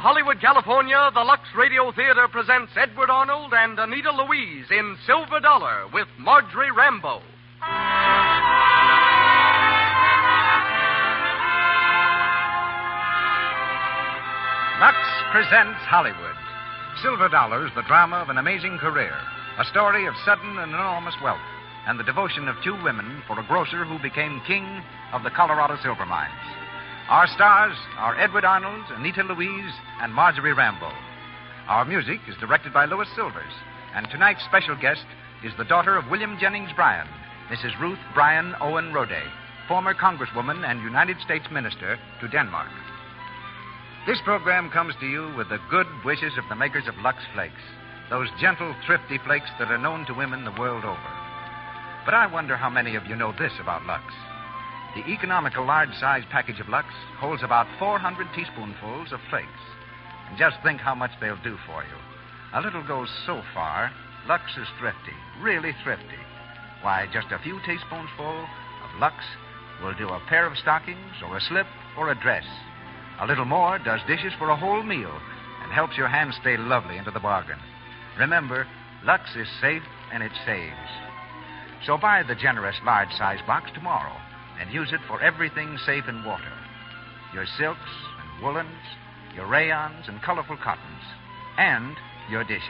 Hollywood, California, the Lux Radio Theater presents Edward Arnold and Anita Louise in Silver Dollar with Marjorie Rambeau. Lux presents Hollywood. Silver Dollars, the drama of an amazing career. A story of sudden and enormous wealth, and the devotion of two women for a grocer who became king of the Colorado silver mines. Our stars are Edward Arnold, Anita Louise, and Marjorie Rambeau. Our music is directed by Louis Silvers, and tonight's special guest is the daughter of William Jennings Bryan, Mrs. Ruth Bryan Owen Roday, former Congresswoman and United States Minister to Denmark. This program comes to you with the good wishes of the makers of Lux Flakes, those gentle, thrifty flakes that are known to women the world over. But I wonder how many of you know this about Lux. The economical large-size package of Lux holds about 400 teaspoonfuls of flakes. And just think how much they'll do for you. A little goes so far. Lux is thrifty, really thrifty. Why, just a few teaspoonsful of Lux will do a pair of stockings or a slip or a dress. A little more does dishes for a whole meal and helps your hands stay lovely into the bargain. Remember, Lux is safe and it saves. So buy the generous large-size box tomorrow and use it for everything safe in water. Your silks and woolens, your rayons and colorful cottons, and your dishes.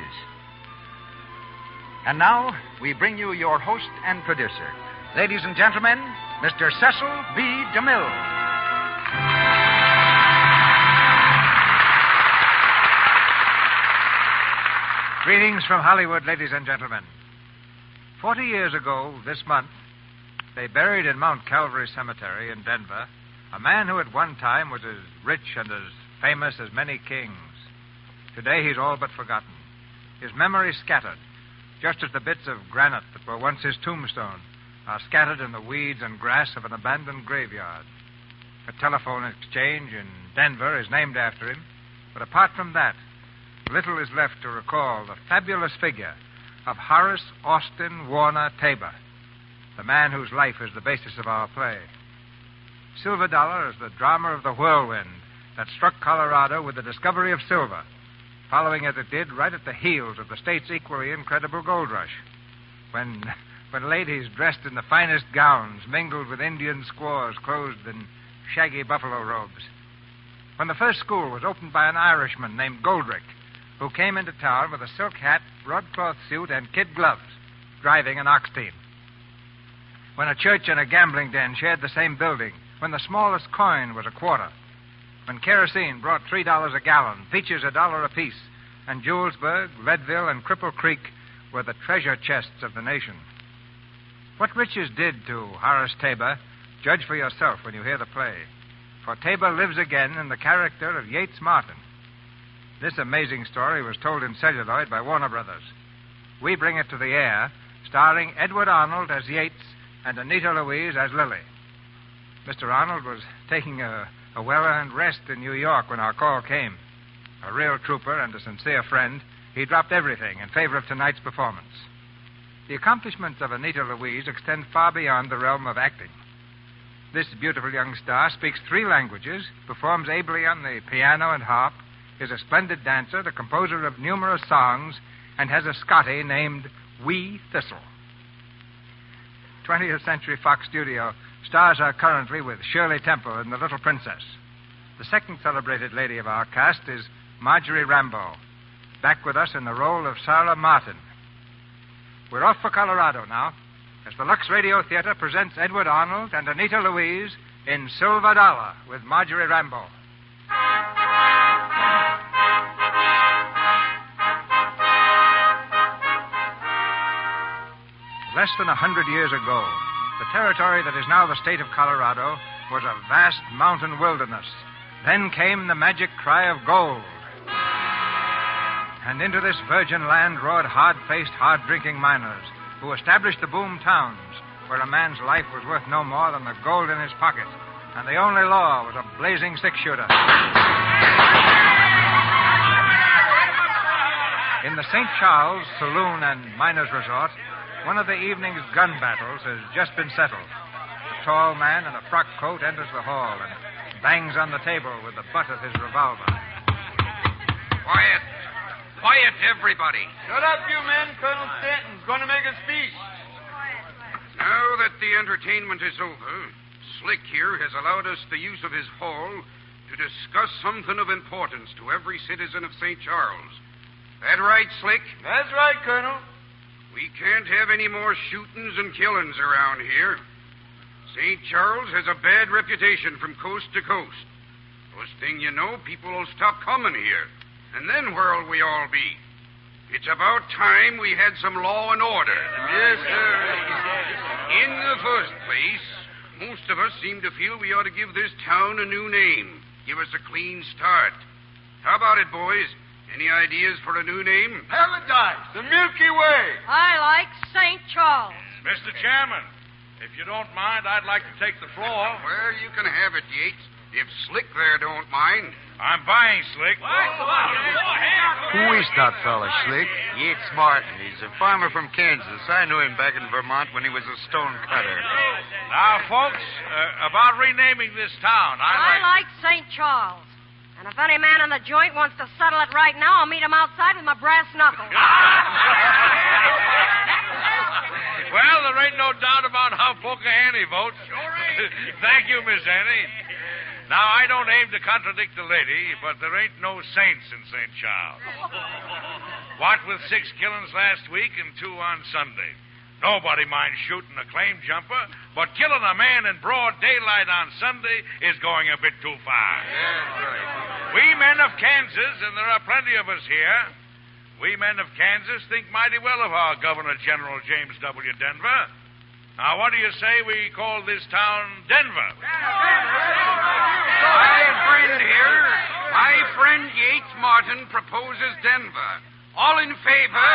And now, we bring you your host and producer. Ladies and gentlemen, Mr. Cecil B. DeMille. Greetings from Hollywood, ladies and gentlemen. 40 years ago, this month, they buried in Mount Calvary Cemetery in Denver a man who at one time was as rich and as famous as many kings. Today, he's all but forgotten. His memory scattered, just as the bits of granite that were once his tombstone are scattered in the weeds and grass of an abandoned graveyard. A telephone exchange in Denver is named after him, but apart from that, little is left to recall the fabulous figure of Horace Austin Warner Tabor, the man whose life is the basis of our play. Silver Dollar is the drama of the whirlwind that struck Colorado with the discovery of silver, following as it did right at the heels of the state's equally incredible gold rush, when ladies dressed in the finest gowns mingled with Indian squaws clothed in shaggy buffalo robes. When the first school was opened by an Irishman named Goldrick, who came into town with a silk hat, broadcloth suit, and kid gloves, driving an ox team. When a church and a gambling den shared the same building, when the smallest coin was a quarter, when kerosene brought $3 a gallon, peaches $1 apiece, and Julesburg, Leadville, and Cripple Creek were the treasure chests of the nation. What riches did to Horace Tabor, judge for yourself when you hear the play. For Tabor lives again in the character of Yates Martin. This amazing story was told in celluloid by Warner Brothers. We bring it to the air, starring Edward Arnold as Yates and Anita Louise as Lily. Mr. Arnold was taking a well-earned rest in New York when our call came. A real trooper and a sincere friend, he dropped everything in favor of tonight's performance. The accomplishments of Anita Louise extend far beyond the realm of acting. This beautiful young star speaks 3 languages, performs ably on the piano and harp, is a splendid dancer, the composer of numerous songs, and has a Scotty named Wee Thistle. 20th Century Fox Studio stars her currently with Shirley Temple in The Little Princess. The second celebrated lady of our cast is Marjorie Rambeau, back with us in the role of Sarah Martin. We're off for Colorado now, as the Lux Radio Theater presents Edward Arnold and Anita Louise in Silver Dollar with Marjorie Rambeau. Less than 100 years ago, the territory that is now the state of Colorado was a vast mountain wilderness. Then came the magic cry of gold. And into this virgin land roared hard-faced, hard-drinking miners who established the boom towns where a man's life was worth no more than the gold in his pocket, and the only law was a blazing six-shooter. In the St. Charles Saloon and Miners' Resort, one of the evening's gun battles has just been settled. A tall man in a frock coat enters the hall and bangs on the table with the butt of his revolver. Quiet. Quiet, everybody. Shut up, you men. Colonel Stanton's going to make a speech. Now that the entertainment is over, Slick here has allowed us the use of his hall to discuss something of importance to every citizen of St. Charles. That right, Slick? That's right, Colonel. We can't have any more shootings and killings around here. St. Charles has a bad reputation from coast to coast. First thing you know, people will stop coming here. And then where'll we all be? It's about time we had some law and order. Yes, sir. In the first place, most of us seem to feel we ought to give this town a new name. Give us a clean start. How about it, boys? Any ideas for a new name? Paradise, the Milky Way. I like St. Charles. Mr. Chairman, if you don't mind, I'd like to take the floor. Well, you can have it, Yates. If Slick there don't mind. I'm buying Slick. Who is that fella, Slick? Yates Martin. He's a farmer from Kansas. I knew him back in Vermont when he was a stone cutter. Now, folks, about renaming this town, I like St. Charles. And if any man in the joint wants to settle it right now, I'll meet him outside with my brass knuckles. Well, there ain't no doubt about how Polka Annie votes. Sure ain't. Thank you, Miss Annie. Now, I don't aim to contradict the lady, but there ain't no saints in St. Charles. What with 6 killings last week and 2 on Sunday. Nobody minds shooting a claim jumper, but killing a man in broad daylight on Sunday is going a bit too far. That's right. We men of Kansas, and there are plenty of us here, we men of Kansas think mighty well of our Governor General James W. Denver. Now, what do you say we call this town Denver? My friend Yates Martin proposes Denver. All in favor?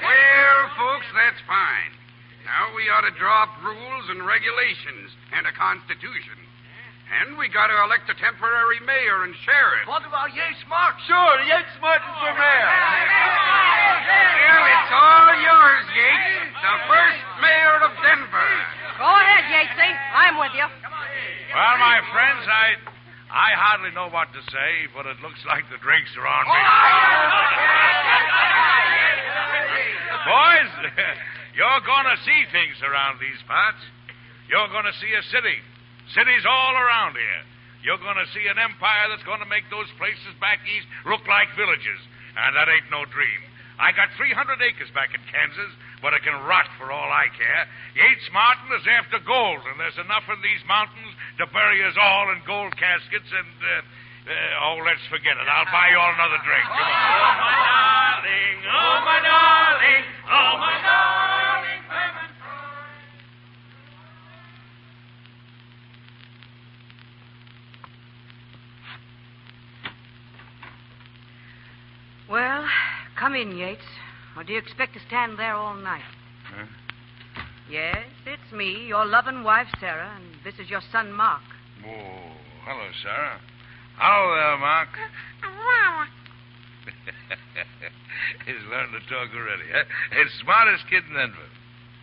Well, folks, that's fine. Now we ought to draw up rules and regulations and a constitution. And we got to elect a temporary mayor and sheriff. What about Yates Martin? Sure, Yates Martin for mayor. Well, it's all yours, Yates. The first mayor of Denver. Go ahead, Yatesy. I'm with you. Well, my friends, I hardly know what to say, but it looks like the drinks are on me. Boys, you're going to see things around these parts. You're going to see a city. Cities all around here. You're going to see an empire that's going to make those places back east look like villages. And that ain't no dream. I got 300 acres back in Kansas, but it can rot for all I care. Yates Martin is after gold, and there's enough in these mountains to bury us all in gold caskets and, let's forget it. I'll buy you all another drink. Come on. Oh, my darling, oh, my darling, oh, my darling, Herman Troy. Well, come in, Yates. Or do you expect to stand there all night? Huh? Yes, it's me, your loving wife, Sarah, and this is your son, Mark. Oh, hello, Sarah. Hello there, Mark. He's learned to talk already, huh? It's smartest kid in Denver.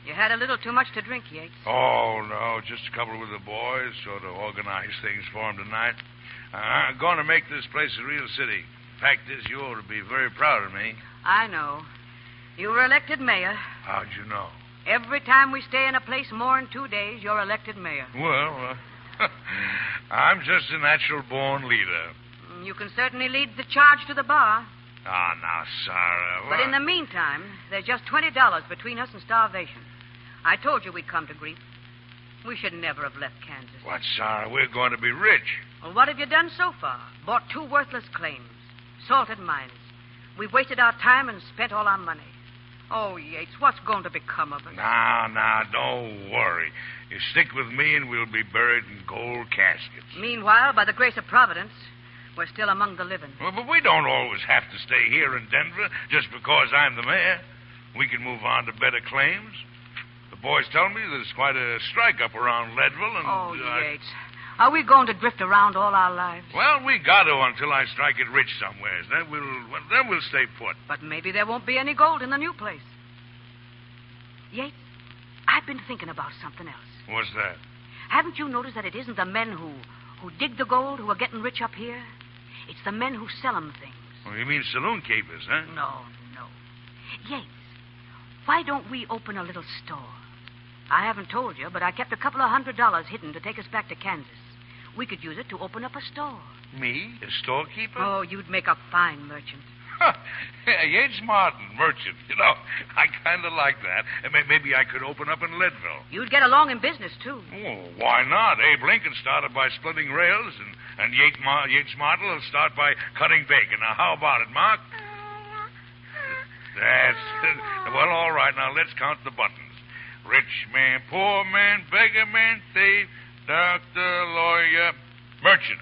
You had a little too much to drink, Yates. Oh, no, just a couple with the boys, sort of organize things for him tonight. I'm going to make this place a real city. Fact is, you ought to be very proud of me. I know. You were elected mayor. How'd you know? Every time we stay in a place more than 2 days, you're elected mayor. Well, I'm just a natural-born leader. You can certainly lead the charge to the bar. Ah, now, Sarah. But in the meantime, there's just $20 between us and starvation. I told you we'd come to grief. We should never have left Kansas. What, Sarah? We're going to be rich. Well, what have you done so far? Bought 2 worthless claims. Salted mines. We've wasted our time and spent all our money. Oh, Yates, what's going to become of us? Now, don't worry. You stick with me and we'll be buried in gold caskets. Meanwhile, by the grace of Providence, we're still among the living. Well, but we don't always have to stay here in Denver just because I'm the mayor. We can move on to better claims. The boys tell me there's quite a strike up around Leadville and... Oh, Yates. Are we going to drift around all our lives? Well, we got to until I strike it rich somewhere. Then we'll stay put. But maybe there won't be any gold in the new place. Yates, I've been thinking about something else. What's that? Haven't you noticed that it isn't the men who dig the gold who are getting rich up here? It's the men who sell 'em things. Oh, you mean saloon keepers, huh? No. Yates, why don't we open a little store? I haven't told you, but I kept a couple of $100 hidden to take us back to Kansas. We could use it to open up a store. Me? A storekeeper? Oh, you'd make a fine merchant. Yates Martin, merchant. You know, I kind of like that. Maybe I could open up in Leadville. You'd get along in business, too. Oh, why not? Abe Lincoln started by splitting rails, and Yates Martin will start by cutting bacon. Now, how about it, Mark? That's it. Well, all right. Now, let's count the buttons. Rich man, poor man, beggar man, thief, doctor, lawyer, merchant.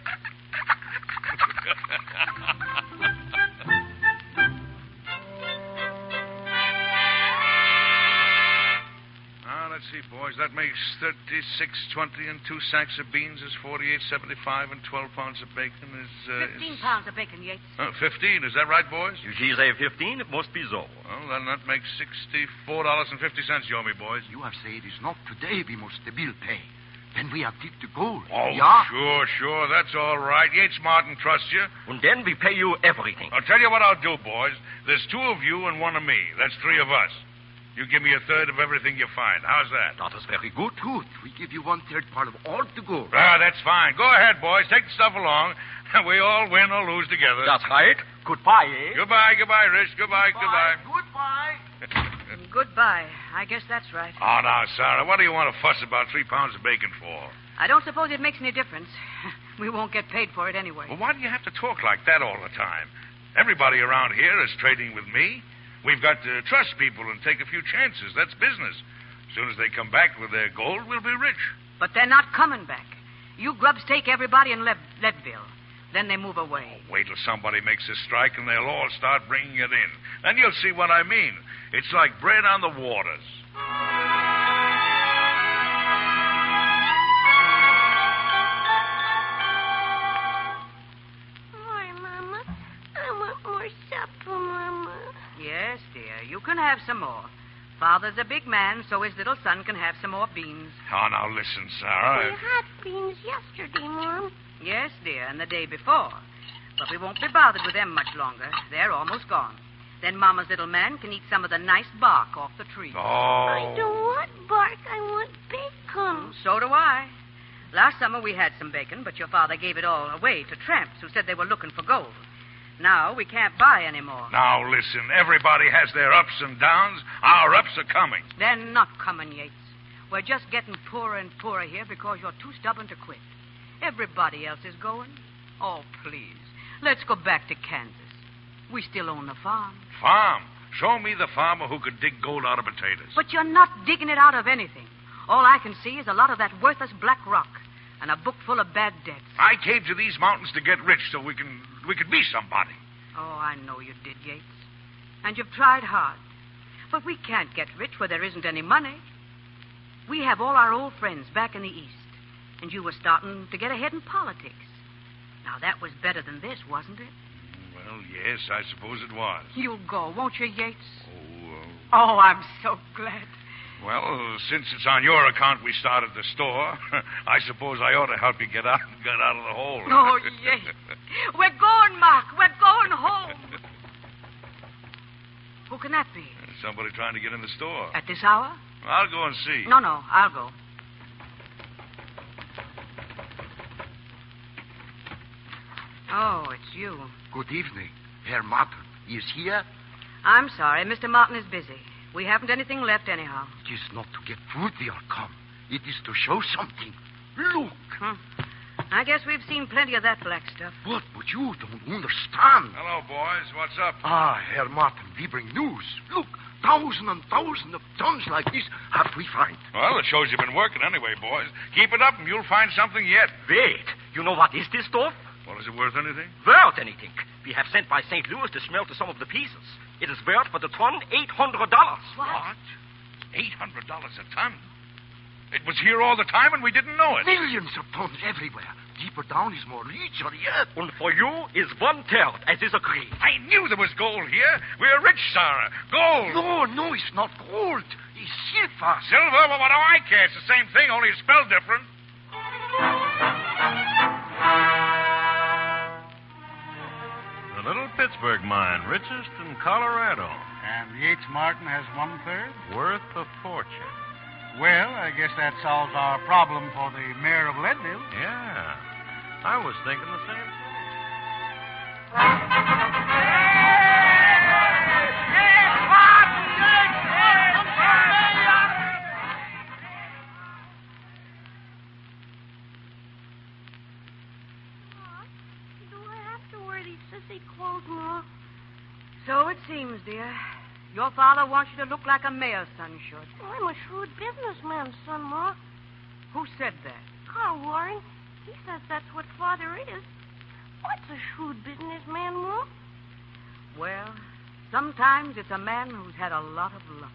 Let's see, boys. That makes 36.20, and 2 sacks of beans is 48.75, and 12 pounds of bacon is 15 pounds of bacon, Yates. 15. Is that right, boys? If she say 15, it must be so. Well, then that makes $64.50 you owe me, boys. You have said it is not today we must the bill pay. Then we have take the gold. Oh, yeah? Sure. That's all right. Yates Martin trusts you. And then we pay you everything. I'll tell you what I'll do, boys. There's 2 of you and 1 of me. That's 3 of us. You give me a third of everything you find. How's that? That is very good. Good. We give you 1/3 part of all the gold. That's fine. Go ahead, boys. Take the stuff along. We all win or lose together. That's right. Goodbye, eh? Goodbye, Rich. Goodbye. Goodbye. I guess that's right. Oh, now, Sarah, what do you want to fuss about 3 pounds of bacon for? I don't suppose it makes any difference. We won't get paid for it anyway. Well, why do you have to talk like that all the time? Everybody around here is trading with me. We've got to trust people and take a few chances. That's business. As soon as they come back with their gold, we'll be rich. But they're not coming back. You grubs take everybody in Leadville. Then they move away. Wait till somebody makes a strike and they'll all start bringing it in. Then you'll see what I mean. It's like bread on the waters. More, Mama. I want more supper, Mama. Yes, dear. You can have some more. Father's a big man, so his little son can have some more beans. Oh, now listen, Sarah. We had beans yesterday, Mom. Yes, dear, and the day before. But we won't be bothered with them much longer. They're almost gone. Then Mama's little man can eat some of the nice bark off the tree. Oh. I don't want bark. I want bacon. So do I. Last summer we had some bacon, but your father gave it all away to tramps who said they were looking for gold. Now we can't buy any more. Now, listen. Everybody has their ups and downs. Our ups are coming. They're not coming, Yates. We're just getting poorer and poorer here because you're too stubborn to quit. Everybody else is going. Oh, please. Let's go back to Kansas. We still own the farm. Farm? Show me the farmer who could dig gold out of potatoes. But you're not digging it out of anything. All I can see is a lot of that worthless black rock and a book full of bad debts. I came to these mountains to get rich so we could be somebody. Oh, I know you did, Yates. And you've tried hard. But we can't get rich where there isn't any money. We have all our old friends back in the East. And you were starting to get ahead in politics. Now, that was better than this, wasn't it? Well, yes, I suppose it was. You'll go, won't you, Yates? Oh, Oh, I'm so glad. well, since it's on your account we started the store, I suppose I ought to help you get out of the hole. Oh, yes. We're going, Mark. We're going home. Who can that be? Somebody trying to get in the store. At this hour? I'll go and see. No, I'll go. Oh, it's you. Good evening. Herr Martin is here. I'm sorry. Mr. Martin is busy. We haven't anything left anyhow. It is not to get food we are come. It is to show something. Look. I guess we've seen plenty of that black stuff. But you don't understand. Hello, boys. What's up? Herr Martin, we bring news. Look, thousands and thousands of tons like this have we find. Well, it shows you've been working anyway, boys. Keep it up and you'll find something yet. Wait. You know what is this stuff? Well, is it worth anything? Worth anything. We have sent by St. Louis to smelt some of the pieces. It is worth for the ton $800. What? $800 a ton? It was here all the time and we didn't know it. Millions of tons everywhere. Deeper down is more rich or yet. And for you is 1/3, as is agreed. I knew there was gold here. We're rich, Sarah. Gold. No, it's not gold. It's silver. Silver? Well, what do I care? It's the same thing, only it's spelled different. Pittsburgh mine, richest in Colorado. And Yates Martin has 1/3? Worth a fortune. Well, I guess that solves our problem for the mayor of Leadville. Yeah. I was thinking the same thing. Clothes, Ma. So it seems, dear. Your father wants you to look like a mayor's son should. I'm a shrewd businessman's son, Ma. Who said that? Carl Warren. He says that's what Father is. What's a shrewd businessman, Ma? Well, sometimes it's a man who's had a lot of luck.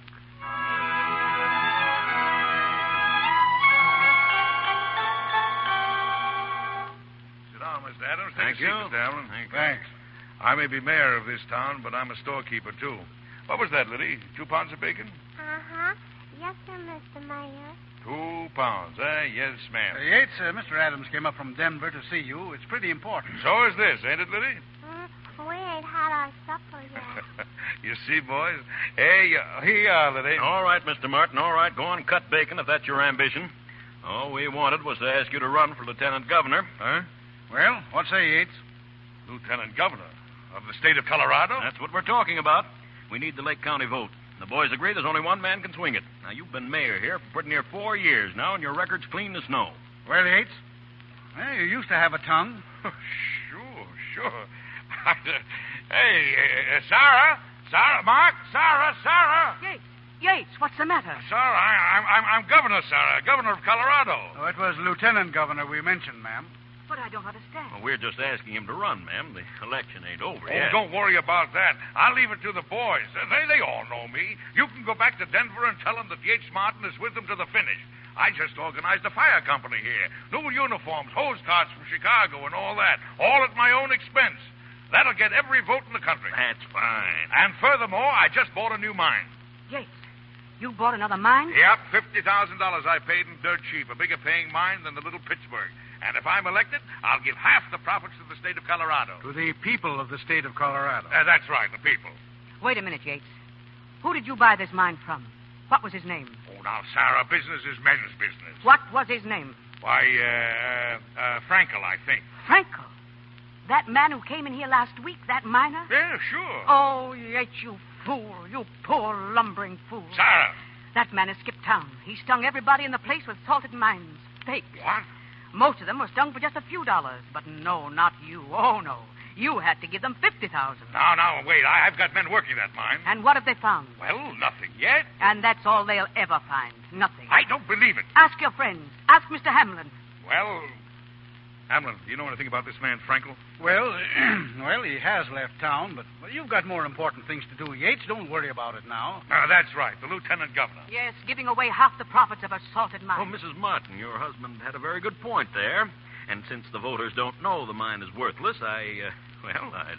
Sit down, Mr. Adams. Thank Take a you. seat, Mr. Allen. Thanks. I may be mayor of this town, but I'm a storekeeper, too. What was that, Liddy? 2 pounds of bacon? Uh-huh. Yes, sir, Mr. Mayor. 2 pounds, eh? Yes, ma'am. Yates, Mr. Adams came up from Denver to see you. It's pretty important. So is this, ain't it, Liddy? We ain't had our supper yet. You see, boys? Hey, here you are, Liddy. All right, Mr. Martin, all right. Go on and cut bacon if that's your ambition. All we wanted was to ask you to run for lieutenant governor. Huh? Well, what say, Yates? Lieutenant governor of the state of Colorado? That's what we're talking about. We need the Lake County vote. The boys agree there's only one man can swing it. Now, you've been mayor here for pretty near 4 years now, and your record's clean as snow. Well, Yates, you used to have a tongue. Sure. Hey, Sarah, Mark, Sarah. Yates, what's the matter? Sarah, I'm governor, Sarah, governor of Colorado. Oh, it was lieutenant governor we mentioned, ma'am. But I don't understand. Well, we're just asking him to run, ma'am. The election ain't over Oh, yet. don't worry about that. I'll leave it to the boys. They all know me. You can go back to Denver and tell them that Yates Martin is with them to the finish. I just organized a fire company here. New uniforms, hose carts from Chicago and all that. All at my own expense. That'll get every vote in the country. That's fine. And furthermore, I just bought a new mine. Yates, you bought another mine? Yep, $50,000 I paid in dirt cheap. A bigger paying mine than the little Pittsburgh. And if I'm elected, I'll give half the profits to the state of Colorado. To the people of the state of Colorado. That's right, the people. Wait a minute, Yates. Who did you buy this mine from? What was his name? Oh, now, Sarah, business is men's business. What was his name? Why, Frankel, I think. Frankel? That man who came in here last week, that miner? Yeah, sure. Oh, Yates, you fool. You poor lumbering fool. Sarah. That man has skipped town. He stung everybody in the place with salted mines. Fake. What? Most of them were stung for just a few dollars. But no, not you. Oh, no. You had to give them $50,000. Now, wait. I've got men working that mine. And what have they found? Well, nothing yet. And that's all they'll ever find. Nothing. I don't believe it. Ask your friends. Ask Mr. Hamlin. Well, Hamlin, do you know anything about this man, Frankel? Well, he has left town, but you've got more important things to do, Yates. Don't worry about it now. That's right. The lieutenant governor. Yes, giving away half the profits of a salted mine. Oh, Mrs. Martin, your husband had a very good point there. And since the voters don't know the mine is worthless, I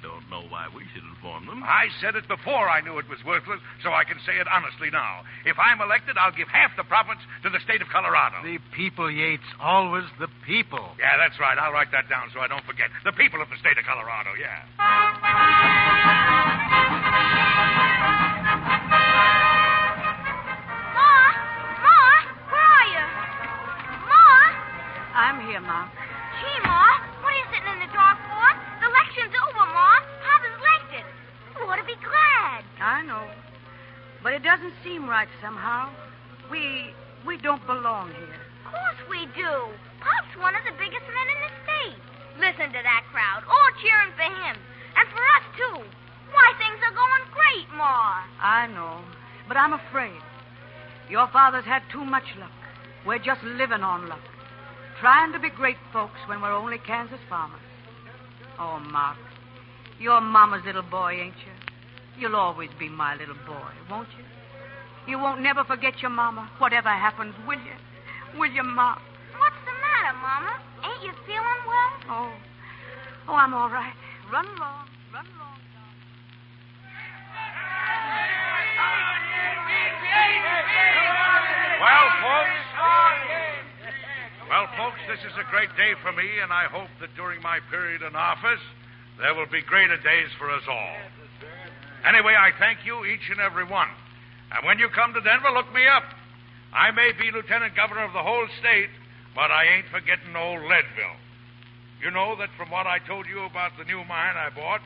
don't know why we should inform them. I said it before I knew it was worthless, so I can say it honestly now. If I'm elected, I'll give half the profits to the state of Colorado. The people, Yates. Always the people. Yeah, that's right. I'll write that down so I don't forget. The people of the state of Colorado, yeah. Ma, where are you? Ma? I'm here, Ma. Gee, Ma, what are you sitting in the dark for? The election's over, Ma. Papa's elected. You ought to be glad. I know. But it doesn't seem right somehow. We don't belong here. Of course we do. Pop's one of the biggest men in the state. Listen to that crowd, all cheering for him. And for us, too. Why, things are going great, Ma. I know. But I'm afraid. Your father's had too much luck. We're just living on luck. Trying to be great folks when we're only Kansas farmers. Oh, Mark, you're Mama's little boy, ain't you? You'll always be my little boy, won't you? You won't never forget your Mama, whatever happens, will you? Will you, Mark? What's the matter, Mama? Ain't you feeling well? Oh, I'm all right. Run along, darling. Well, folks, this is a great day for me, and I hope that during my period in office, there will be greater days for us all. Anyway, I thank you, each and every one. And when you come to Denver, look me up. I may be lieutenant governor of the whole state, but I ain't forgetting old Leadville. You know that from what I told you about the new mine I bought,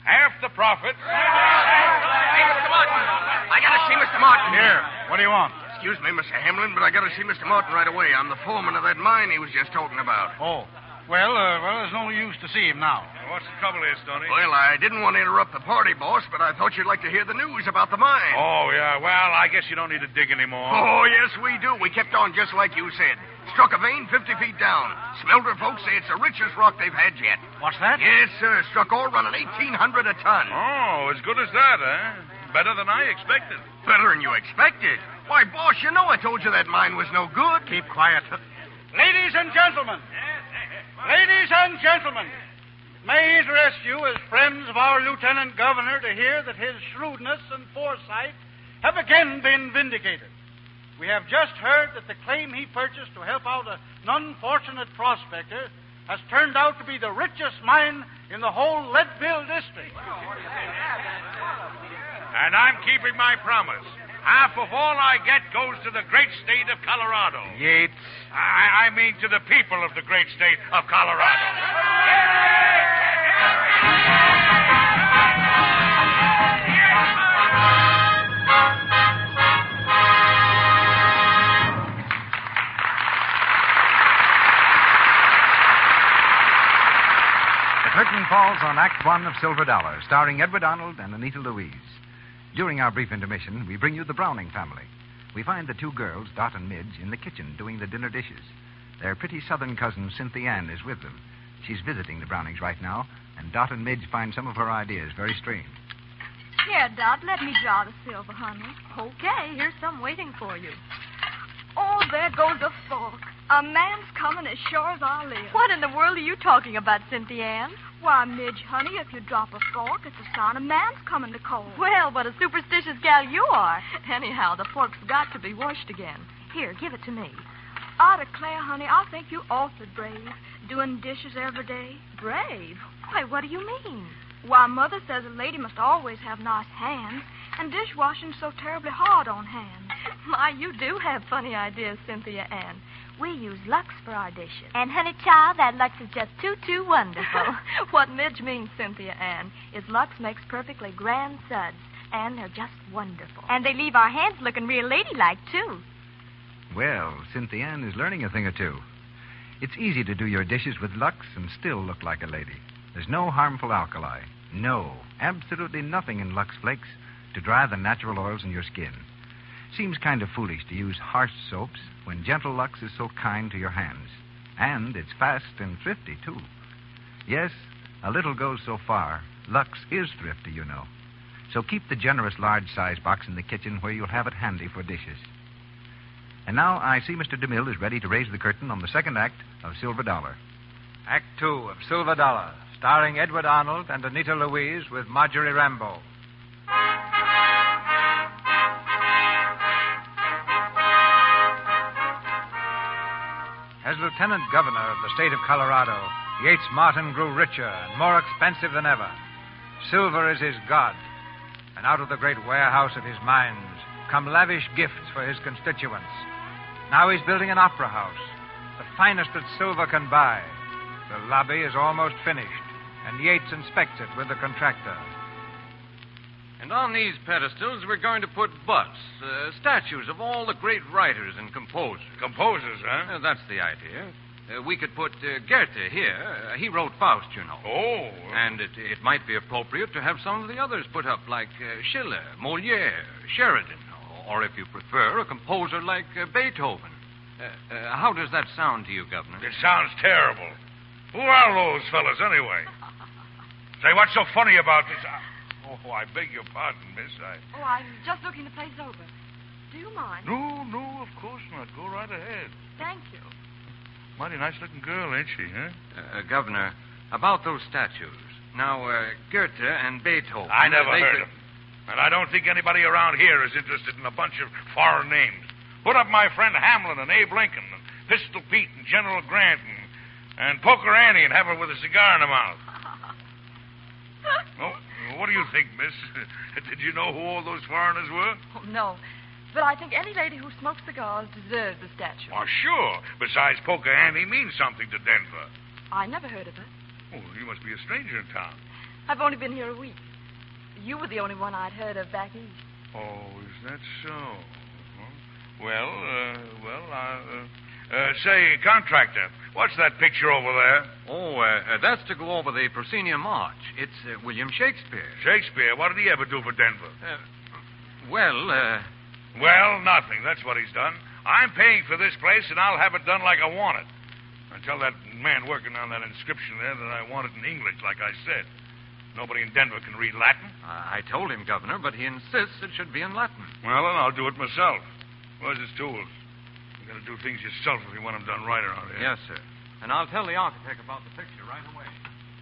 half the profit... Hey, Mr. Martin. I gotta see Mr. Martin. Here. What do you want? Excuse me, Mr. Hamlin, but I gotta see Mr. Martin right away. I'm the foreman of that mine he was just talking about. Oh. Well, there's no use to see him now. What's the trouble here, Stoney? Well, I didn't want to interrupt the party, boss, but I thought you'd like to hear the news about the mine. Oh, yeah. Well, I guess you don't need to dig anymore. Oh, yes, we do. We kept on just like you said. Struck a vein 50 feet down. Smelter folks say it's the richest rock they've had yet. What's that? Yes, sir. Struck ore running 1,800 a ton. Oh, as good as that, huh? Better than I expected. Better than you expected? Why, boss, you know I told you that mine was no good. Keep quiet. Ladies and gentlemen. Ladies and gentlemen. May interest you as friends of our Lieutenant Governor to hear that his shrewdness and foresight have again been vindicated. We have just heard that the claim he purchased to help out an unfortunate prospector has turned out to be the richest mine in the whole Leadville district. And I'm keeping my promise. Half of all I get goes to the great state of Colorado. Yates. I mean to the people of the great state of Colorado. The curtain falls on Act One of Silver Dollar, starring Edward Arnold and Anita Louise. During our brief intermission, we bring you the Browning family. We find the two girls, Dot and Midge, in the kitchen doing the dinner dishes. Their pretty southern cousin, Cynthia Ann, is with them. She's visiting the Brownings right now, and Dot and Midge find some of her ideas very strange. Here, Dot, let me draw the silver, honey. Okay, here's some waiting for you. Oh, there goes a fork. A man's coming as sure as I live. What in the world are you talking about, Cynthia Ann? Why, Midge, honey, if you drop a fork, it's a sign a man's coming to call. Well, what a superstitious gal you are. Anyhow, the fork's got to be washed again. Here, give it to me. I declare, honey, I think you awfully brave, doing dishes every day. Brave? Why, what do you mean? Why, Mother says a lady must always have nice hands, and dishwashing's so terribly hard on hands. My, you do have funny ideas, Cynthia Ann. We use Lux for our dishes. And, honey child, that Lux is just too wonderful. What Midge means, Cynthia Ann, is Lux makes perfectly grand suds, and they're just wonderful. And they leave our hands looking real ladylike, too. Well, Cynthia Ann is learning a thing or two. It's easy to do your dishes with Lux and still look like a lady. There's no harmful alkali. No, absolutely nothing in Lux Flakes to dry the natural oils in your skin. Seems kind of foolish to use harsh soaps when gentle Lux is so kind to your hands. And it's fast and thrifty, too. Yes, a little goes so far. Lux is thrifty, you know. So keep the generous large-size box in the kitchen where you'll have it handy for dishes. And now I see Mr. DeMille is ready to raise the curtain on the second act of Silver Dollar. Act Two of Silver Dollar, starring Edward Arnold and Anita Louise with Marjorie Rambeau. As Lieutenant Governor of the state of Colorado, Yates Martin grew richer and more expensive than ever. Silver is his god, and out of the great warehouse of his mines come lavish gifts for his constituents. Now he's building an opera house, the finest that silver can buy. The lobby is almost finished, and Yates inspects it with the contractor. And on these pedestals, we're going to put busts, statues of all the great writers and composers. Composers, huh? That's the idea. We could put Goethe here. He wrote Faust, you know. Oh. And it might be appropriate to have some of the others put up, like Schiller, Moliere, Sheridan, or if you prefer, a composer like Beethoven. How does that sound to you, Governor? It sounds terrible. Who are those fellas, anyway? Say, what's so funny about this? Oh, I beg your pardon, miss. Oh, I'm just looking the place over. Do you mind? No, of course not. Go right ahead. Thank you. Mighty nice-looking girl, ain't she, huh? Governor, about those statues. Now, Goethe and Beethoven... I never heard of them. And I don't think anybody around here is interested in a bunch of foreign names. Put up my friend Hamlin and Abe Lincoln and Pistol Pete and General Grant and Poker Annie and have her with a cigar in her mouth. Oh, what do you think, miss? Did you know who all those foreigners were? Oh, no. But I think any lady who smokes cigars deserves a statue. Oh, sure. Besides, Poker Annie means something to Denver. I never heard of her. Oh, you must be a stranger in town. I've only been here a week. You were the only one I'd heard of back east. Oh, is that so? Say, contractor, what's that picture over there? Oh, that's to go over the Proscenium March. It's William Shakespeare. Shakespeare? What did he ever do for Denver? Well, nothing. That's what he's done. I'm paying for this place, and I'll have it done like I want it. I tell that man working on that inscription there that I want it in English, like I said. Nobody in Denver can read Latin. I told him, Governor, but he insists it should be in Latin. Well, then I'll do it myself. Where's his tools? You gotta do things yourself if you want them done right around here. Yes, sir. And I'll tell the architect about the picture right away.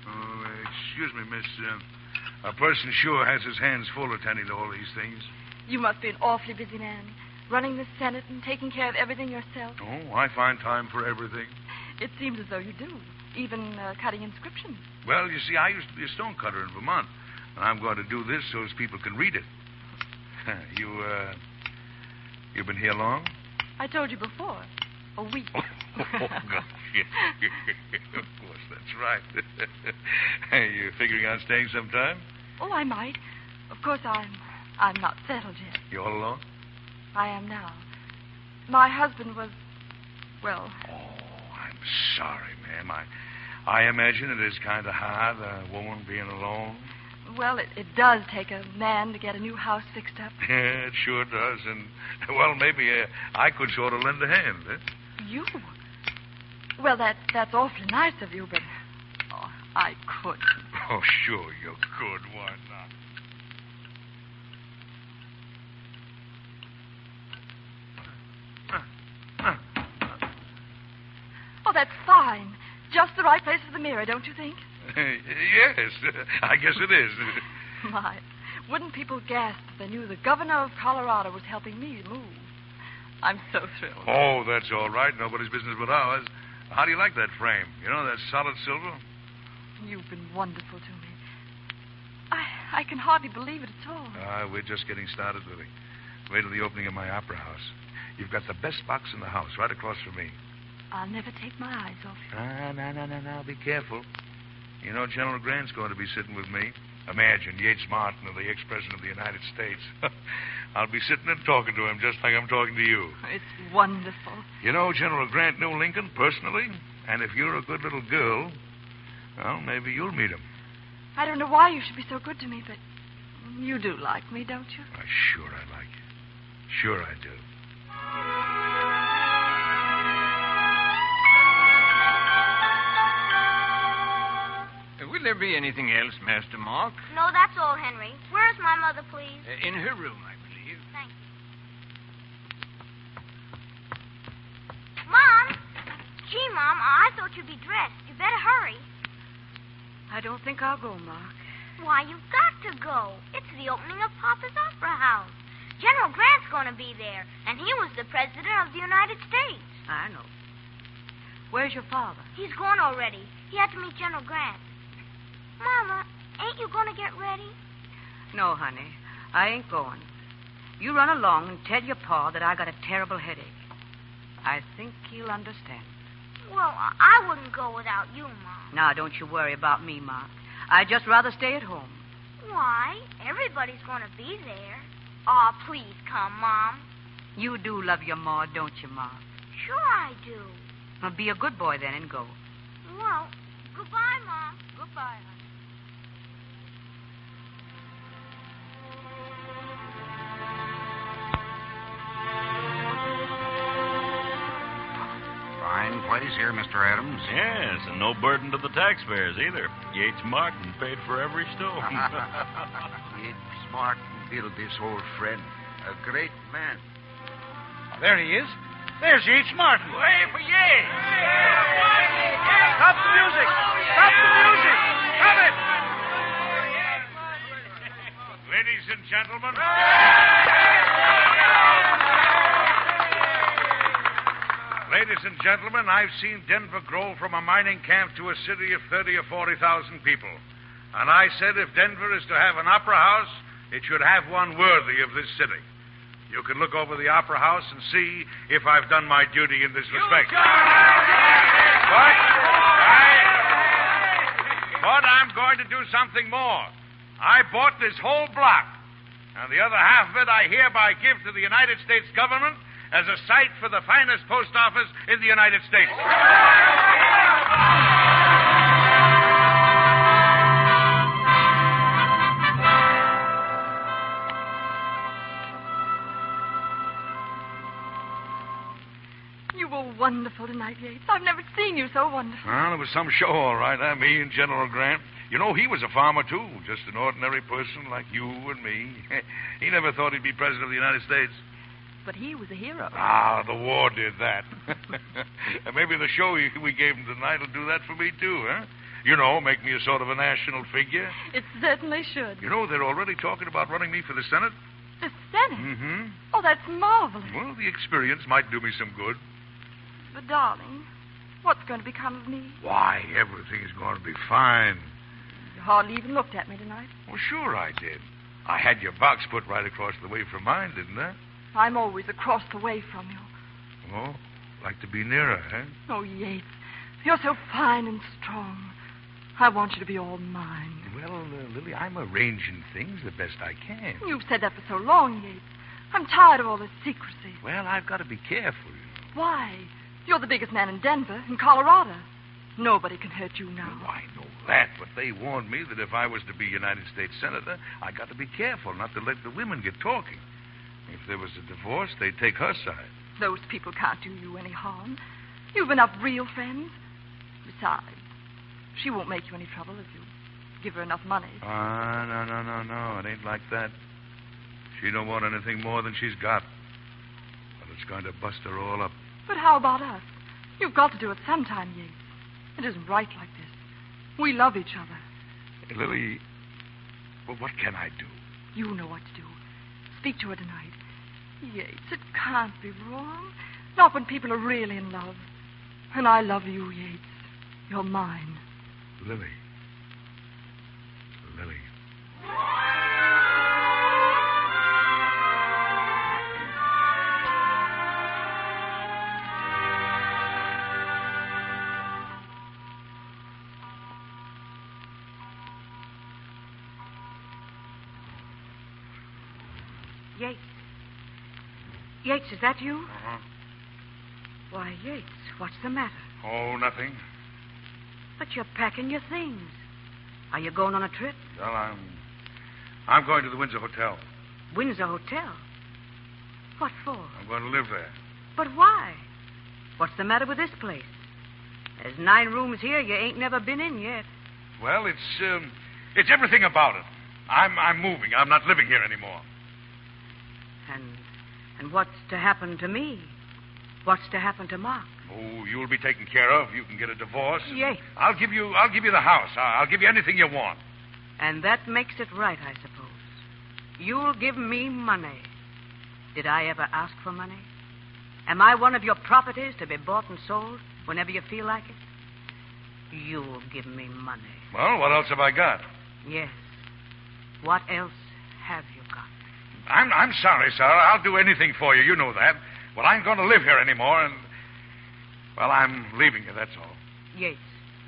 Oh, excuse me, miss. A person sure has his hands full attending to all these things. You must be an awfully busy man, running the Senate and taking care of everything yourself. Oh, I find time for everything. It seems as though you do, even cutting inscriptions. Well, you see, I used to be a stonecutter in Vermont, and I'm going to do this so as people can read it. You been here long? I told you before. A week. Oh, gosh. Of course, that's right. Hey, you figuring on staying sometime? Oh, I might. Of course, I'm not settled yet. You all alone? I am now. My husband was, well... Oh, I'm sorry, ma'am. I imagine it is kind of hard, a woman being alone. Well, it does take a man to get a new house fixed up. Yeah, it sure does. And, well, maybe I could sort of lend a hand, eh? You? Well, that's awfully nice of you, but I couldn't. Oh, sure you could. Why not? Oh, that's fine. Just the right place for the mirror, don't you think? Yes, I guess it is. My, wouldn't people gasp if they knew the governor of Colorado was helping me move? I'm so thrilled. Oh, that's all right. Nobody's business but ours. How do you like that frame? You know, that solid silver? You've been wonderful to me. I can hardly believe it at all. We're just getting started, Lily. Wait till the opening of my opera house. You've got the best box in the house, right across from me. I'll never take my eyes off you. No. Be careful. You know, General Grant's going to be sitting with me. Imagine, Yates Martin, the ex-president of the United States. I'll be sitting and talking to him just like I'm talking to you. It's wonderful. You know, General Grant knew Lincoln personally, and if you're a good little girl, well, maybe you'll meet him. I don't know why you should be so good to me, but you do like me, don't you? Sure I like you. Sure I do. Will there be anything else, Master Mark? No, that's all, Henry. Where's my mother, please? In her room, I believe. Thank you. Mom! Gee, Mom, I thought you'd be dressed. You better hurry. I don't think I'll go, Mark. Why, you've got to go. It's the opening of Papa's Opera House. General Grant's going to be there, and he was the President of the United States. I know. Where's your father? He's gone already. He had to meet General Grant. Mama, ain't you going to get ready? No, honey. I ain't going. You run along and tell your pa that I got a terrible headache. I think he'll understand. Well, I wouldn't go without you, Mom. Now, don't you worry about me, Mark. I'd just rather stay at home. Why? Everybody's going to be there. Oh, please come, Mom. You do love your ma, don't you, Mark? Sure I do. Well, be a good boy then and go. Well, goodbye, Mom. Goodbye, honey. Fine place here, Mr. Adams. Yes, and no burden to the taxpayers either. Yates Martin paid for every stone. Yates Martin built this old friend. A great man. There he is. There's Yates Martin. Way for Yates! Stop the music! Stop the music! Stop it! Ladies and gentlemen. Ladies and gentlemen, I've seen Denver grow from a mining camp to a city of 30 or 40,000 people. And I said if Denver is to have an opera house, it should have one worthy of this city. You can look over the opera house and see if I've done my duty in this respect. But I'm going to do something more. I bought this whole block, and the other half of it I hereby give to the United States government as a site for the finest post office in the United States. You were wonderful tonight, Yates. I've never seen you so wonderful. Well, it was some show, all right, huh? Me and General Grant. You know, he was a farmer, too. Just an ordinary person like you and me. He never thought he'd be president of the United States. But he was a hero. Ah, the war did that. And maybe the show we gave him tonight will do that for me, too, huh? You know, make me a sort of a national figure. It certainly should. You know, they're already talking about running me for the Senate. The Senate? Mm-hmm. Oh, that's marvelous. Well, the experience might do me some good. But, darling, what's going to become of me? Why, everything's going to be fine. You hardly even looked at me tonight. Well, sure I did. I had your box put right across the way from mine, didn't I? I'm always across the way from you. Oh, like to be nearer, huh? Oh, Yates, you're so fine and strong. I want you to be all mine. Well, Lily, I'm arranging things the best I can. You've said that for so long, Yates. I'm tired of all this secrecy. Well, I've got to be careful. Why? You're the biggest man in Denver, in Colorado. Nobody can hurt you now. Oh, I know that, but they warned me that if I was to be United States Senator, I got to be careful not to let the women get talking. If there was a divorce, they'd take her side. Those people can't do you any harm. You've enough real friends. Besides, she won't make you any trouble if you give her enough money. No. It ain't like that. She don't want anything more than she's got. But it's going to bust her all up. But how about us? You've got to do it sometime, Yates. It isn't right like this. We love each other. Hey, Lily, well, what can I do? You know what to do. Speak to her tonight. Yates, it can't be wrong. Not when people are really in love. And I love you, Yates. You're mine. Lily. Yates. Yates, is that you? Uh-huh. Why, Yates, what's the matter? Oh, nothing. But you're packing your things. Are you going on a trip? Well, I'm going to the Windsor Hotel. Windsor Hotel? What for? I'm going to live there. But why? What's the matter with this place? There's 9 rooms here you ain't never been in yet. Well, it's everything about it. I'm moving. I'm not living here anymore. And what's to happen to me? What's to happen to Mark? Oh, you'll be taken care of. You can get a divorce. Yes. I'll give you the house. I'll give you anything you want. And that makes it right, I suppose. You'll give me money. Did I ever ask for money? Am I one of your properties to be bought and sold whenever you feel like it? You'll give me money. Well, what else have I got? Yes. What else have you got? I'm sorry, Sarah. I'll do anything for you. You know that. Well, I ain't going to live here anymore, and... Well, I'm leaving you, that's all. Yates,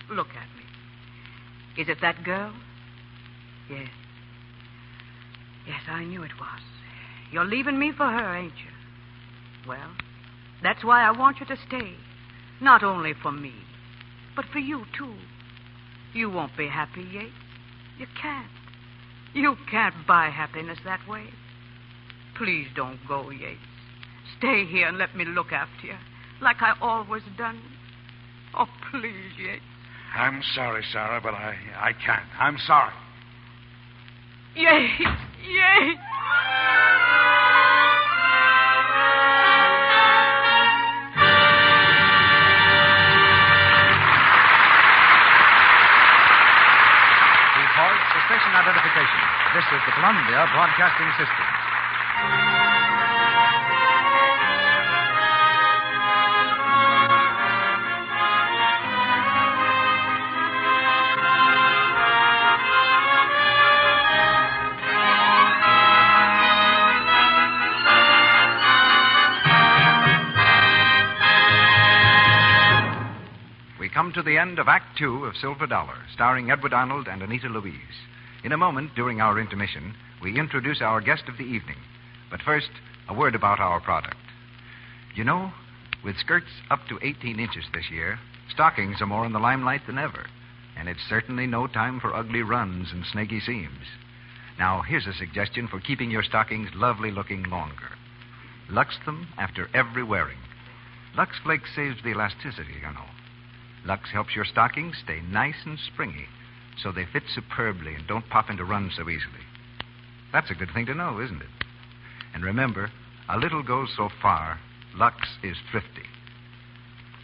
look at me. Is it that girl? Yes. Yes, I knew it was. You're leaving me for her, ain't you? Well, that's why I want you to stay. Not only for me, but for you, too. You won't be happy, Yates. You can't. You can't buy happiness that way. Please don't go, Yates. Stay here and let me look after you, like I always done. Oh, please, Yates. I'm sorry, Sarah, but I can't. I'm sorry. Yates! Yates! Report for station identification. This is the Columbia Broadcasting System. we come to the end of Act Two of Silver Dollar, starring Edward Arnold and Anita Louise. In a moment, during our intermission, we introduce our guest of the evening. But first, a word about our product. You know, with skirts up to 18 inches this year, stockings are more in the limelight than ever. And it's certainly no time for ugly runs and snaky seams. Now, here's a suggestion for keeping your stockings lovely looking longer. Lux them after every wearing. Lux Flakes saves the elasticity, you know. Lux helps your stockings stay nice and springy, so they fit superbly and don't pop into runs so easily. That's a good thing to know, isn't it? And remember, a little goes so far. Lux is thrifty.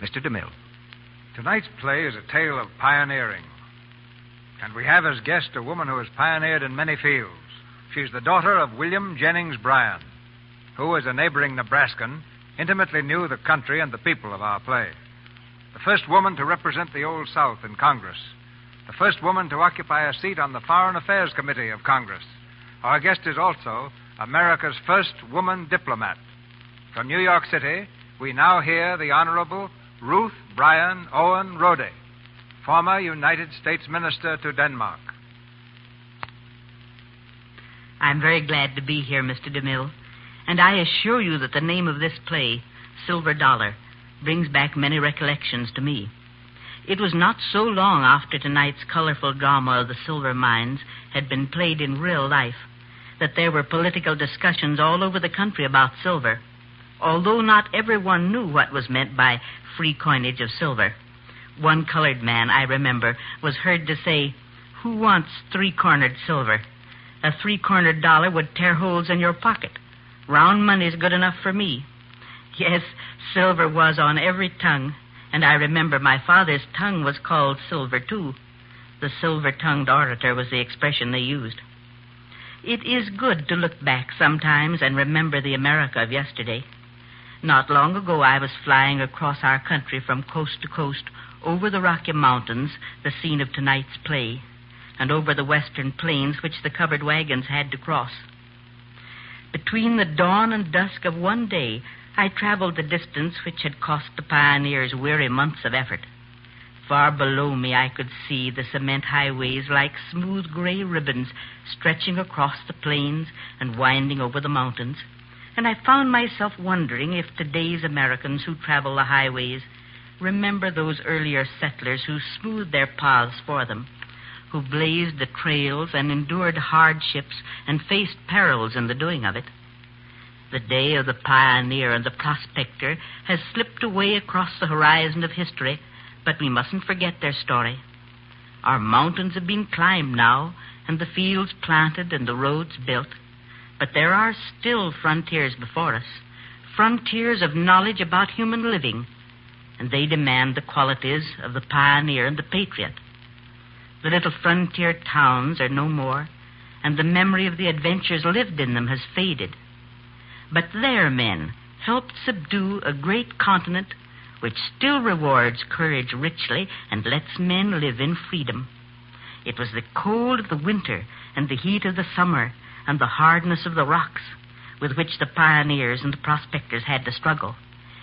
Mr. DeMille. Tonight's play is a tale of pioneering. And we have as guest a woman who has pioneered in many fields. She's the daughter of William Jennings Bryan, who, as a neighboring Nebraskan, intimately knew the country and the people of our play. The first woman to represent the Old South in Congress. The first woman to occupy a seat on the Foreign Affairs Committee of Congress. Our guest is also America's first woman diplomat. From New York City, we now hear the Honorable Ruth Bryan Owen Rode, former United States Minister to Denmark. I'm very glad to be here, Mr. DeMille, and I assure you that the name of this play, Silver Dollar, brings back many recollections to me. It was not so long after tonight's colorful drama of the silver mines had been played in real life that there were political discussions all over the country about silver, although not everyone knew what was meant by free coinage of silver. One colored man, I remember, was heard to say, "Who wants three-cornered silver? A three-cornered dollar would tear holes in your pocket. Round money's good enough for me." Yes, silver was on every tongue, and I remember my father's tongue was called silver, too. The silver-tongued orator was the expression they used. It is good to look back sometimes and remember the America of yesterday. Not long ago, I was flying across our country from coast to coast, over the Rocky Mountains, the scene of tonight's play, and over the western plains which the covered wagons had to cross. Between the dawn and dusk of one day, I traveled the distance which had cost the pioneers weary months of effort. Far below me, I could see the cement highways like smooth gray ribbons stretching across the plains and winding over the mountains. And I found myself wondering if today's Americans who travel the highways remember those earlier settlers who smoothed their paths for them, who blazed the trails and endured hardships and faced perils in the doing of it. The day of the pioneer and the prospector has slipped away across the horizon of history, but we mustn't forget their story. Our mountains have been climbed now, and the fields planted and the roads built. But there are still frontiers before us, frontiers of knowledge about human living, and they demand the qualities of the pioneer and the patriot. The little frontier towns are no more, and the memory of the adventures lived in them has faded. But their men helped subdue a great continent which still rewards courage richly and lets men live in freedom. It was the cold of the winter and the heat of the summer and the hardness of the rocks with which the pioneers and the prospectors had to struggle.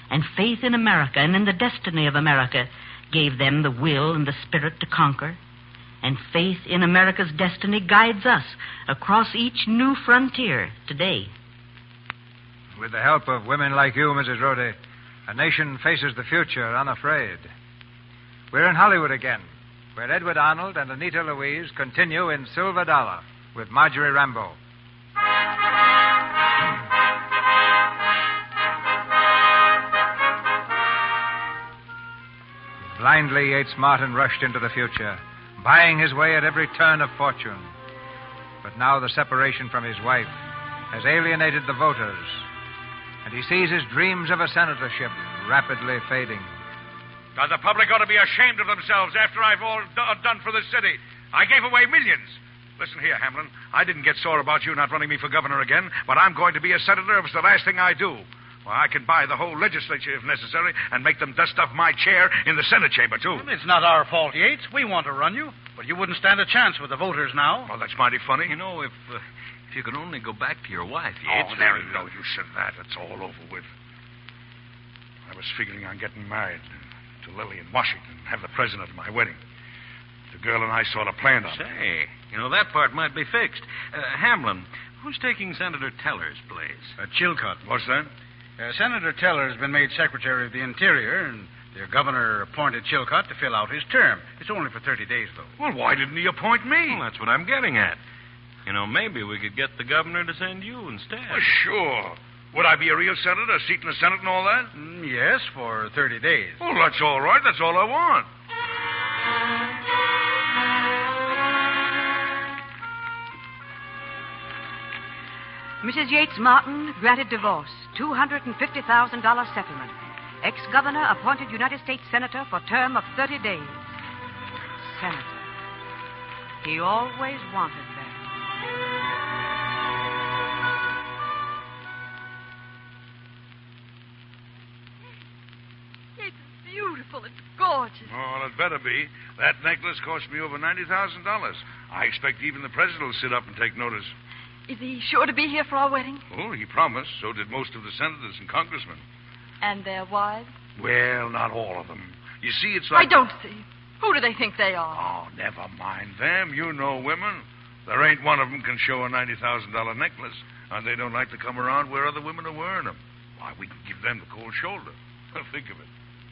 And faith in America and in the destiny of America gave them the will and the spirit to conquer. And faith in America's destiny guides us across each new frontier today. With the help of women like you, Mrs. Rode, a nation faces the future unafraid. We're in Hollywood again, where Edward Arnold and Anita Louise continue in Silver Dollar with Marjorie Rambeau. Blindly, Yates Martin rushed into the future, buying his way at every turn of fortune. But now the separation from his wife has alienated the voters, and he sees his dreams of a senatorship rapidly fading. God, the public ought to be ashamed of themselves after I've all done for the city. I gave away millions. Listen here, Hamlin. I didn't get sore about you not running me for governor again, but I'm going to be a senator if it's the last thing I do. Well, I can buy the whole legislature if necessary and make them dust off my chair in the Senate chamber, too. It's not our fault, Yates. We want to run you, but you wouldn't stand a chance with the voters now. Well, that's mighty funny. You know, if you could only go back to your wife, Yates. Oh, there's no use in that. It's all over with. I was figuring on getting married. to Lily in Washington and have the president at my wedding. The girl and I sort of planned on it. Say, that part might be fixed. Hamlin, who's taking Senator Teller's place? Chilcott. What's that? Senator Teller has been made Secretary of the Interior, and the governor appointed Chilcott to fill out his term. It's only for 30 days, though. Well, why didn't he appoint me? Well, that's what I'm getting at. Maybe we could get the governor to send you instead. Well, sure. Would I be a real senator, a seat in the Senate and all that? Yes, for 30 days. Well, that's all right. That's all I want. Mrs. Yates Martin granted divorce, $250,000 settlement. Ex-governor appointed United States Senator for term of 30 days. Senator. He always wanted that. It's beautiful. It's gorgeous. Oh, it better be. That necklace cost me over $90,000. I expect even the president will sit up and take notice. Is he sure to be here for our wedding? Oh, he promised. So did most of the senators and congressmen. And their wives? Well, not all of them. You see, it's like... I don't see. Who do they think they are? Oh, never mind them. You know women. There ain't one of them can show a $90,000 necklace, and they don't like to come around where other women are wearing them. Why, we can give them the cold shoulder. Think of it.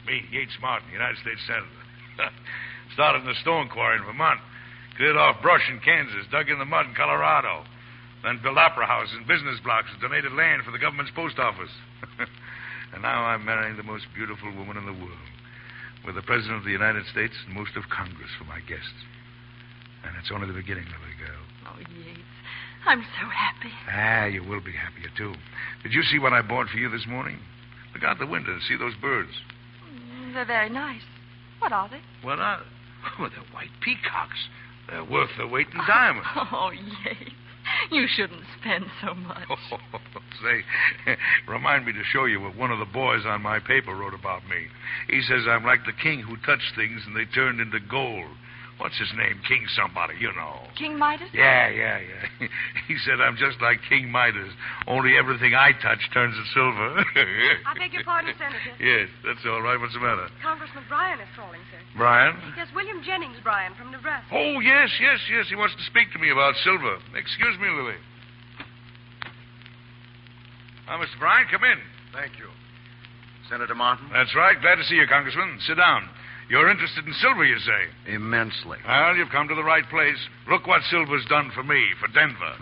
Me, Yates Martin, United States Senator. Started in the stone quarry in Vermont. Cleared off brush in Kansas. Dug in the mud in Colorado. Then built opera houses and business blocks and donated land for the government's post office. And now I'm marrying the most beautiful woman in the world, with the President of the United States and most of Congress for my guests. And it's only the beginning, little girl. Oh, Yates, I'm so happy. You will be happier, too. Did you see what I bought for you this morning? Look out the window and see those birds. They're very nice. What are they? What are they? Oh, they're white peacocks. They're worth their weight in diamonds. Oh, Yates. You shouldn't spend so much. Say, remind me to show you what one of the boys on my paper wrote about me. He says I'm like the king who touched things and they turned into gold. What's his name? King somebody, you know. King Midas? Yeah. He said I'm just like King Midas, only everything I touch turns to silver. I beg your pardon, Senator. Yes, that's all right. What's the matter? Congressman Bryan is calling, sir. Brian? Yes, William Jennings Bryan from Nebraska. Oh, yes. He wants to speak to me about silver. Excuse me, Lily. Mr. Bryan, come in. Thank you. Senator Martin? That's right. Glad to see you, Congressman. Sit down. You're interested in silver, you say? Immensely. Well, you've come to the right place. Look what silver's done for me, for Denver.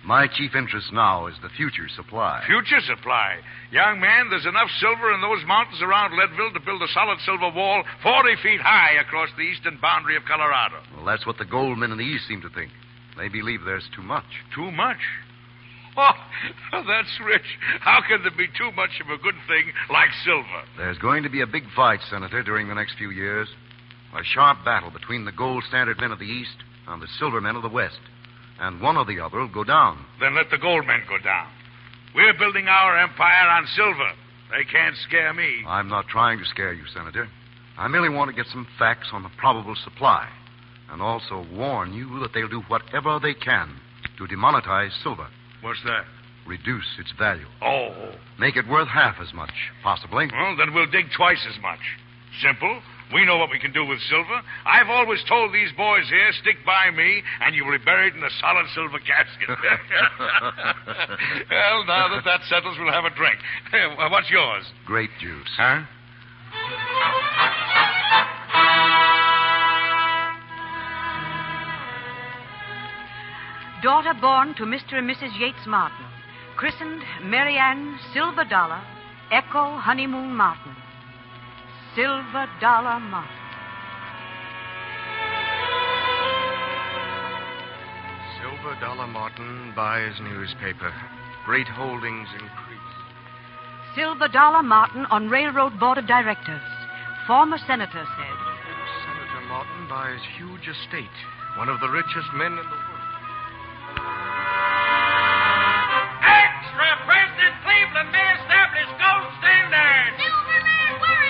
My chief interest now is the future supply. Future supply? Young man, there's enough silver in those mountains around Leadville to build a solid silver wall 40 feet high across the eastern boundary of Colorado. Well, that's what the gold men in the east seem to think. They believe there's too much. Too much? Oh, that's rich. How can there be too much of a good thing like silver? There's going to be a big fight, Senator, during the next few years. A sharp battle between the gold standard men of the east and the silver men of the west. And one or the other will go down. Then let the gold men go down. We're building our empire on silver. They can't scare me. I'm not trying to scare you, Senator. I merely want to get some facts on the probable supply. And also warn you that they'll do whatever they can to demonetize silver. What's that? Reduce its value. Oh. Make it worth half as much, possibly. Well, then we'll dig twice as much. Simple. We know what we can do with silver. I've always told these boys here, stick by me, and you will be buried in a solid silver casket. Well, now that settles, we'll have a drink. What's yours? Grape juice. Huh? Daughter born to Mr. and Mrs. Yates Martin, christened Mary Ann Silver Dollar, Echo Honeymoon Martin. Silver Dollar Martin. Silver Dollar Martin buys newspaper. Great holdings increase. Silver Dollar Martin on Railroad Board of Directors. Former senator said. Senator Martin buys huge estate. One of the richest men in the world. Extra! President Cleveland may establish gold standard.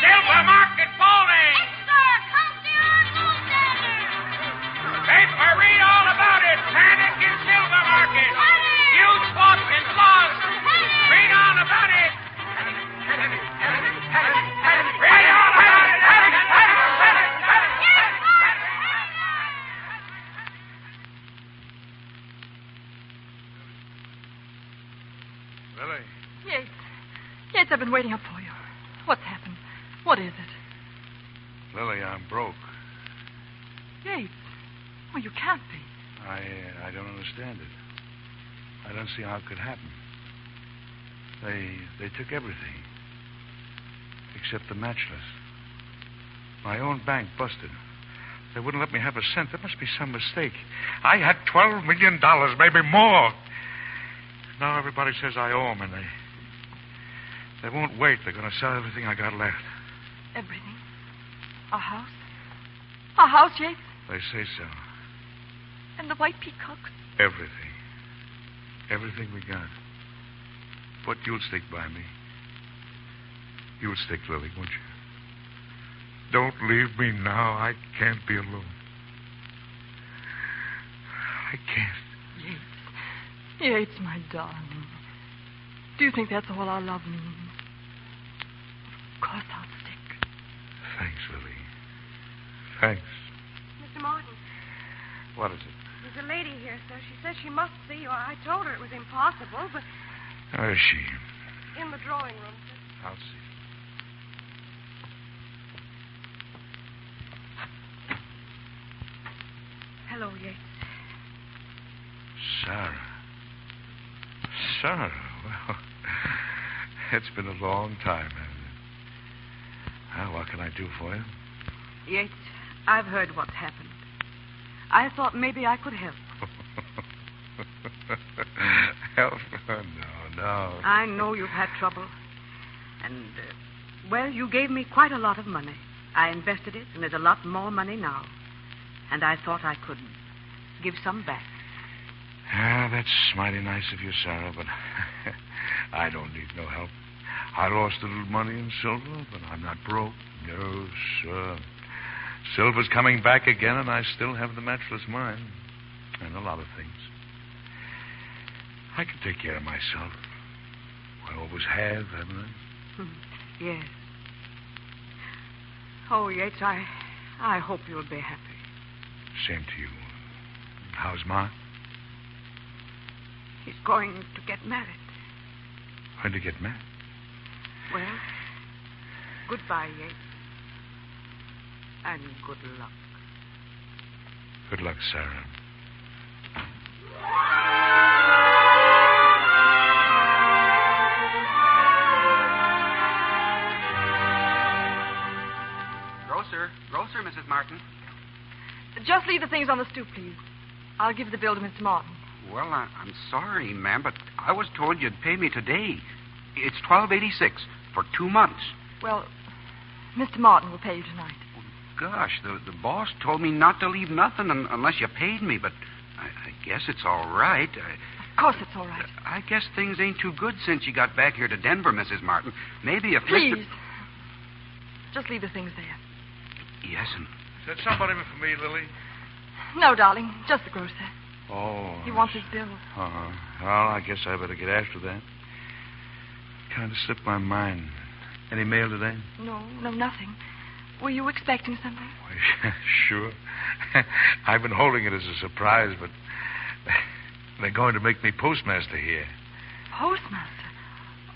Silver market falling. Extra! Come down, gold standard. Paper, read all about it. Panic in silver market. Huge fortunes lost. Read all about it. Read all about it. I've been waiting up for you. What's happened? What is it? Lily, I'm broke. Yates. Well, you can't be. I don't understand it. I don't see how it could happen. They took everything. Except the matchless. My own bank busted. They wouldn't let me have a cent. There must be some mistake. I had $12 million, maybe more. Now everybody says I owe them, and they won't wait. They're going to sell everything I got left. Everything? Our house? Our house, Yates? They say so. And the white peacocks? Everything. Everything we got. But you'll stick by me. You'll stick, Lily, won't you? Don't leave me now. I can't be alone. I can't. Yates, my darling. Do you think that's all our love means? Of course I'll stick. Thanks, Lily. Thanks. Mr. Martin. What is it? There's a lady here, sir. She says she must see you. I told her it was impossible, but... Where is she? In the drawing room, sir. I'll see. Hello, Yates. Sarah. Sarah, well, it's been a long time, hasn't it? Well, what can I do for you? Yates, I've heard what's happened. I thought maybe I could help. Help? No. I know you've had trouble. And, well, you gave me quite a lot of money. I invested it, and there's a lot more money now. And I thought I could give some back. Yeah, that's mighty nice of you, Sarah, but I don't need no help. I lost a little money in silver, but I'm not broke. No, sir. Silver's coming back again, and I still have the matchless mine. And a lot of things. I can take care of myself. I always have, haven't I? Yes. Oh, Yates, I hope you'll be happy. Same to you. How's Ma? He's going to get married. When to get married? Well, goodbye, Yates. And good luck. Good luck, Sarah. Grocer, Mrs. Martin. Just leave the things on the stoop, please. I'll give the bill to Mr. Martin. Well, I'm sorry, ma'am, but I was told you'd pay me today. It's $12.86 for 2 months. Well, Mr. Martin will pay you tonight. Gosh, the boss told me not to leave nothing unless you paid me, but I guess it's all right. Of course it's all right. I guess things ain't too good since you got back here to Denver, Mrs. Martin. Maybe if Please. Mr. Just leave the things there. Yes, and... Is that somebody for me, Lily? No, darling, just the grocer. Oh. He wants his bill. Uh-huh. Well, I guess I better get after that. Kind of slipped my mind. Any mail today? No, nothing. Were you expecting something? Sure. I've been holding it as a surprise, but they're going to make me postmaster here. Postmaster?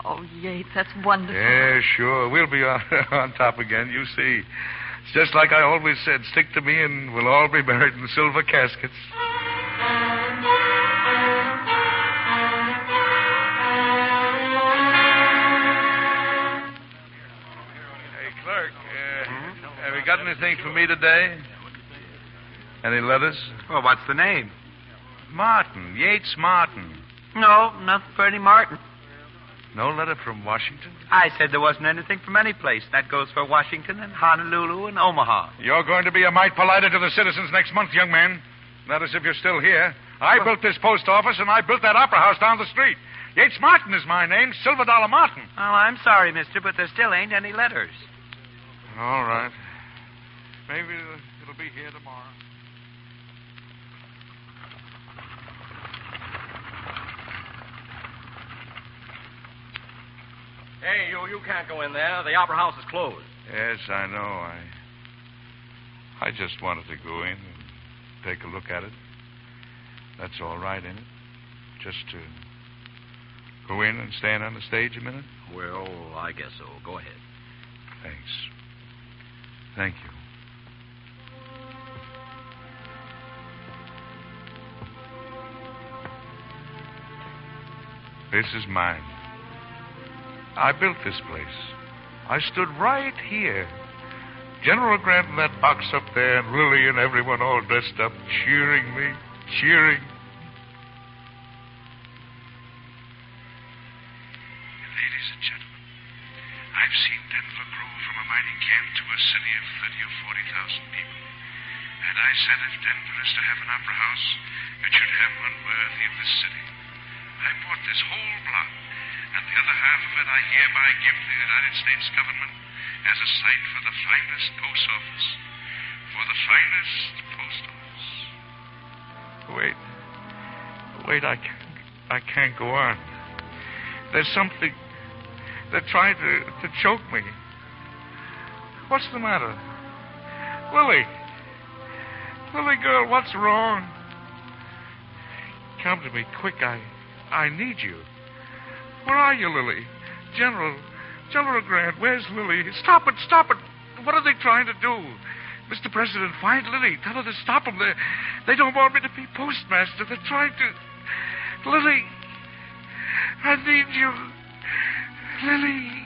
Oh, Yates, that's wonderful. Yeah, sure. We'll be on top again, you see. It's just like I always said, stick to me and we'll all be buried in silver caskets. Hey, clerk, have you got anything for me today? Any letters? Well, what's the name? Martin, Yates Martin. No, nothing for any Martin. No letter from Washington? I said there wasn't anything from any place. That goes for Washington and Honolulu and Omaha. You're going to be a mite politer to the citizens next month, young man. That is if you're still here. I built this post office, and I built that opera house down the street. Yates Martin is my name, Silver Dollar Martin. Oh, I'm sorry, mister, but there still ain't any letters. All right. Maybe it'll be here tomorrow. Hey, you can't go in there. The opera house is closed. Yes, I know. I just wanted to go in and take a look at it. That's all right, ain't it? Just to go in and stand on the stage a minute? Well, I guess so. Go ahead. Thanks. Thank you. This is mine. I built this place. I stood right here. General Grant in that box up there, and Lily and everyone all dressed up, cheering me, cheering. Ladies and gentlemen, I've seen Denver grow from a mining camp to a city of 30 or 40,000 people. And I said if Denver is to have an opera house, it should have one worthy of this city. I bought this whole block, and the other half of it I hereby give to the United States government as a site for the finest post office. For the finest post office. Wait, I can't go on. There's something. They're trying to choke me. What's the matter? Lily, girl, what's wrong? Come to me, quick, I need you. Where are you, Lily? General Grant, where's Lily? Stop it. What are they trying to do? Mr. President, find Lily. Tell her to stop them. They don't want me to be postmaster. They're trying to... Lily, I need you. Lily.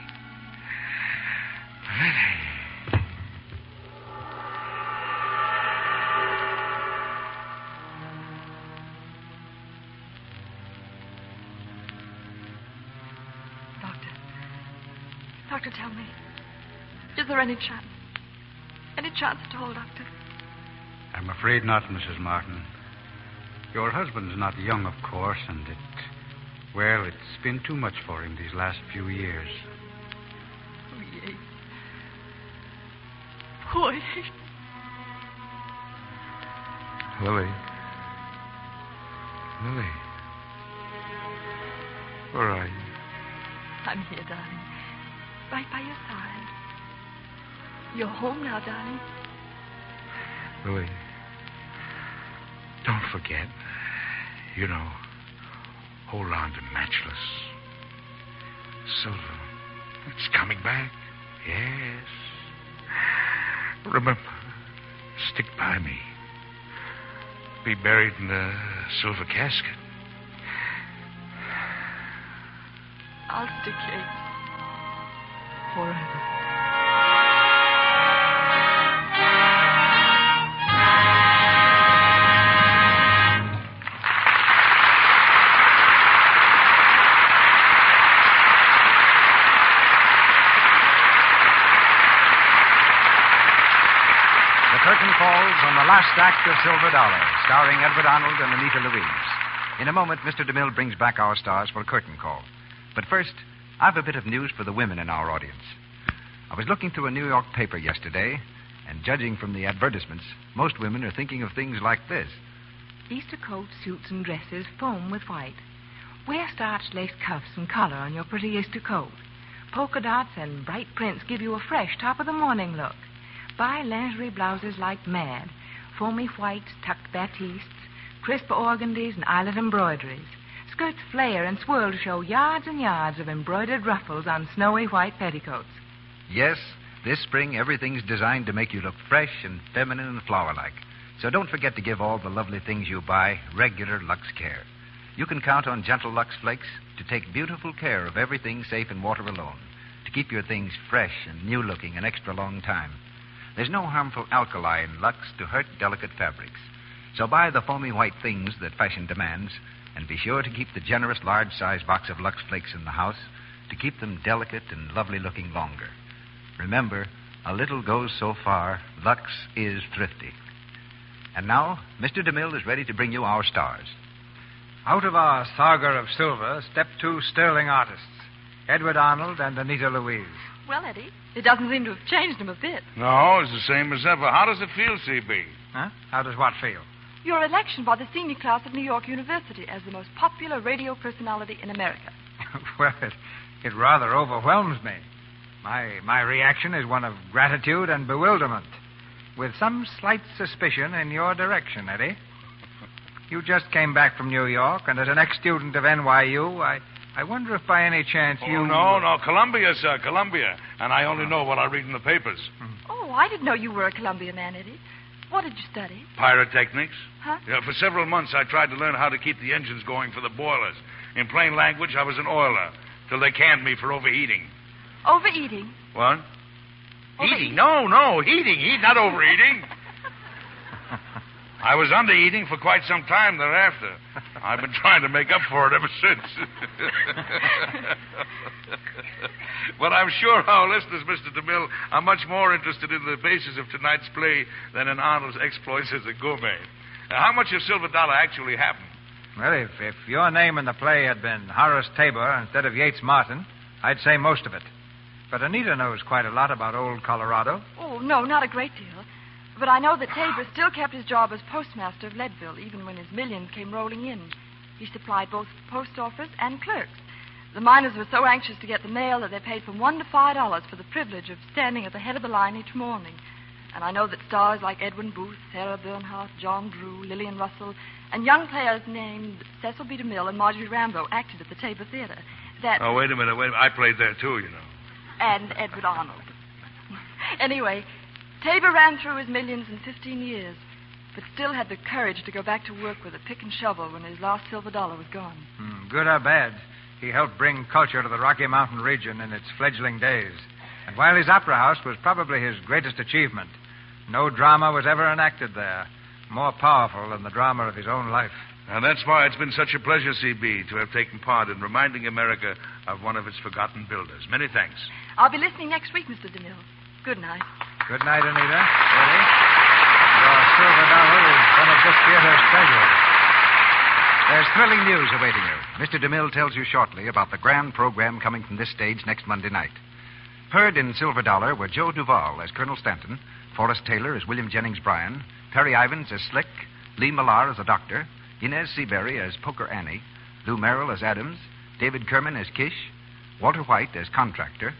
Doctor, tell me, is there any chance? Any chance at all, Doctor? I'm afraid not, Mrs. Martin. Your husband's not young, of course, and it's been too much for him these last few years. Oh, Yates. Poor Yates. Lily. Where are you? I'm here, darling. Right by your side. You're home now, darling. Lily, don't forget. You know, hold on to Matchless. Silver, it's coming back. Yes. Remember, stick by me. Be buried in the silver casket. I'll stick, Yates. Forever. The curtain falls on the last act of Silver Dollar, starring Edward Arnold and Anita Louise. In a moment, Mr. DeMille brings back our stars for a curtain call. But first, I've a bit of news for the women in our audience. I was looking through a New York paper yesterday, and judging from the advertisements, most women are thinking of things like this. Easter coats, suits, and dresses foam with white. Wear starched lace cuffs and collar on your pretty Easter coat. Polka dots and bright prints give you a fresh top-of-the-morning look. Buy lingerie blouses like mad. Foamy whites, tucked batistes, crisp organdies, and eyelet embroideries. Skirts flare and swirl to show yards and yards of embroidered ruffles on snowy white petticoats. Yes, this spring everything's designed to make you look fresh and feminine and flower-like. So don't forget to give all the lovely things you buy regular Lux care. You can count on Gentle Lux Flakes to take beautiful care of everything safe in water alone, to keep your things fresh and new-looking an extra long time. There's no harmful alkali in Lux to hurt delicate fabrics. So buy the foamy white things that fashion demands, and be sure to keep the generous large-size box of Lux Flakes in the house to keep them delicate and lovely-looking longer. Remember, a little goes so far. Lux is thrifty. And now, Mr. DeMille is ready to bring you our stars. Out of our saga of silver step two sterling artists, Edward Arnold and Anita Louise. Well, Eddie, it doesn't seem to have changed him a bit. No, it's the same as ever. How does it feel, C.B.? Huh? How does what feel? Your election by the senior class of New York University as the most popular radio personality in America. Well, it rather overwhelms me. My reaction is one of gratitude and bewilderment, with some slight suspicion in your direction, Eddie. You just came back from New York, and as an ex-student of NYU, I wonder if by any chance you... Oh, no. Columbia, sir, Columbia. And I only know what I read in the papers. Oh, I didn't know you were a Columbia man, Eddie. What did you study? Pyrotechnics. Huh? Yeah, for several months, I tried to learn how to keep the engines going for the boilers. In plain language, I was an oiler, till they canned me for overheating. Overeating? What? Eating? No, heating, not overeating. I was undereating for quite some time thereafter. I've been trying to make up for it ever since. But I'm sure our listeners, Mr. DeMille, are much more interested in the basis of tonight's play than in Arnold's exploits as a gourmet. How much of Silver Dollar actually happened? Well, if your name in the play had been Horace Tabor instead of Yates Martin, I'd say most of it. But Anita knows quite a lot about old Colorado. Oh, no, not a great deal. But I know that Tabor still kept his job as postmaster of Leadville, even when his millions came rolling in. He supplied both post office and clerks. The miners were so anxious to get the mail that they paid from $1 to $5 for the privilege of standing at the head of the line each morning. And I know that stars like Edwin Booth, Sarah Bernhardt, John Drew, Lillian Russell, and young players named Cecil B. DeMille and Marjorie Rambeau acted at the Tabor Theater. Oh, wait a minute. I played there, too, you know. And Edward Arnold. Anyway, Tabor ran through his millions in 15 years, but still had the courage to go back to work with a pick and shovel when his last silver dollar was gone. Good or bad, he helped bring culture to the Rocky Mountain region in its fledgling days. And while his opera house was probably his greatest achievement, no drama was ever enacted there more powerful than the drama of his own life. And that's why it's been such a pleasure, C.B., to have taken part in reminding America of one of its forgotten builders. Many thanks. I'll be listening next week, Mr. DeMille. Good night. Good night, Anita. Eddie. Your silver dollar is one of this theater's treasures. There's thrilling news awaiting you. Mr. DeMille tells you shortly about the grand program coming from this stage next Monday night. Heard in Silver Dollar were Joe Duvall as Colonel Stanton, Forrest Taylor as William Jennings Bryan, Perry Ivans as Slick, Lee Millar as the Doctor, Inez Seabury as Poker Annie, Lou Merrill as Adams, David Kerman as Kish, Walter White as Contractor,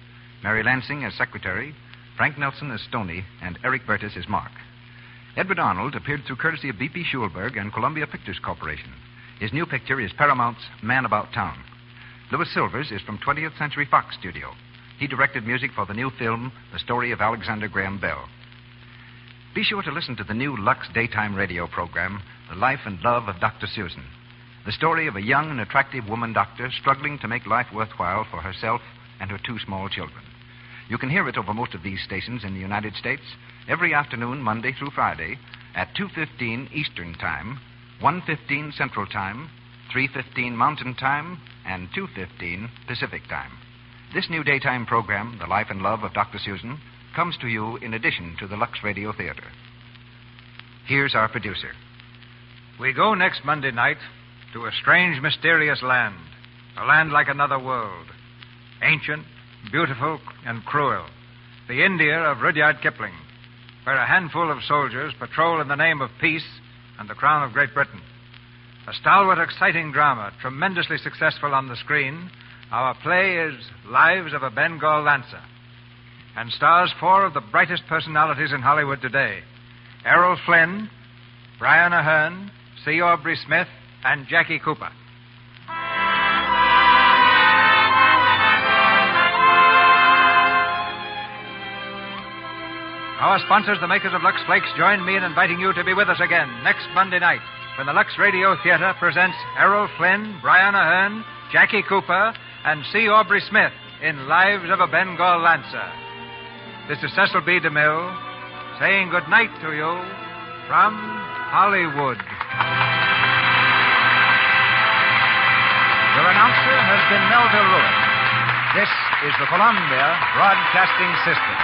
Mary Lansing as Secretary, Frank Nelson as Stoney, and Eric Burtis as Mark. Edward Arnold appeared through courtesy of B.P. Schulberg and Columbia Pictures Corporation. His new picture is Paramount's Man About Town. Louis Silvers is from 20th Century Fox Studio. He directed music for the new film, The Story of Alexander Graham Bell. Be sure to listen to the new Lux daytime radio program, The Life and Love of Dr. Susan. The story of a young and attractive woman doctor struggling to make life worthwhile for herself and her two small children. You can hear it over most of these stations in the United States every afternoon, Monday through Friday, at 2:15 Eastern Time, 1:15 Central Time, 3:15 Mountain Time, and 2:15 Pacific Time. This new daytime program, The Life and Love of Dr. Susan, comes to you in addition to the Lux Radio Theater. Here's our producer. We go next Monday night to a strange, mysterious land, a land like another world, ancient, beautiful, and cruel, the India of Rudyard Kipling, where a handful of soldiers patrol in the name of peace and the crown of Great Britain. A stalwart, exciting drama, tremendously successful on the screen. Our play is Lives of a Bengal Lancer, and stars four of the brightest personalities in Hollywood today: Errol Flynn, Brian Aherne, C. Aubrey Smith, and Jackie Cooper. Our sponsors, the makers of Lux Flakes, join me in inviting you to be with us again next Monday night when the Lux Radio Theater presents Errol Flynn, Brian Aherne, Jackie Cooper, and C. Aubrey Smith in Lives of a Bengal Lancer. This is Cecil B. DeMille saying good night to you from Hollywood. Your announcer has been Melville Lewis. This is the Columbia Broadcasting System.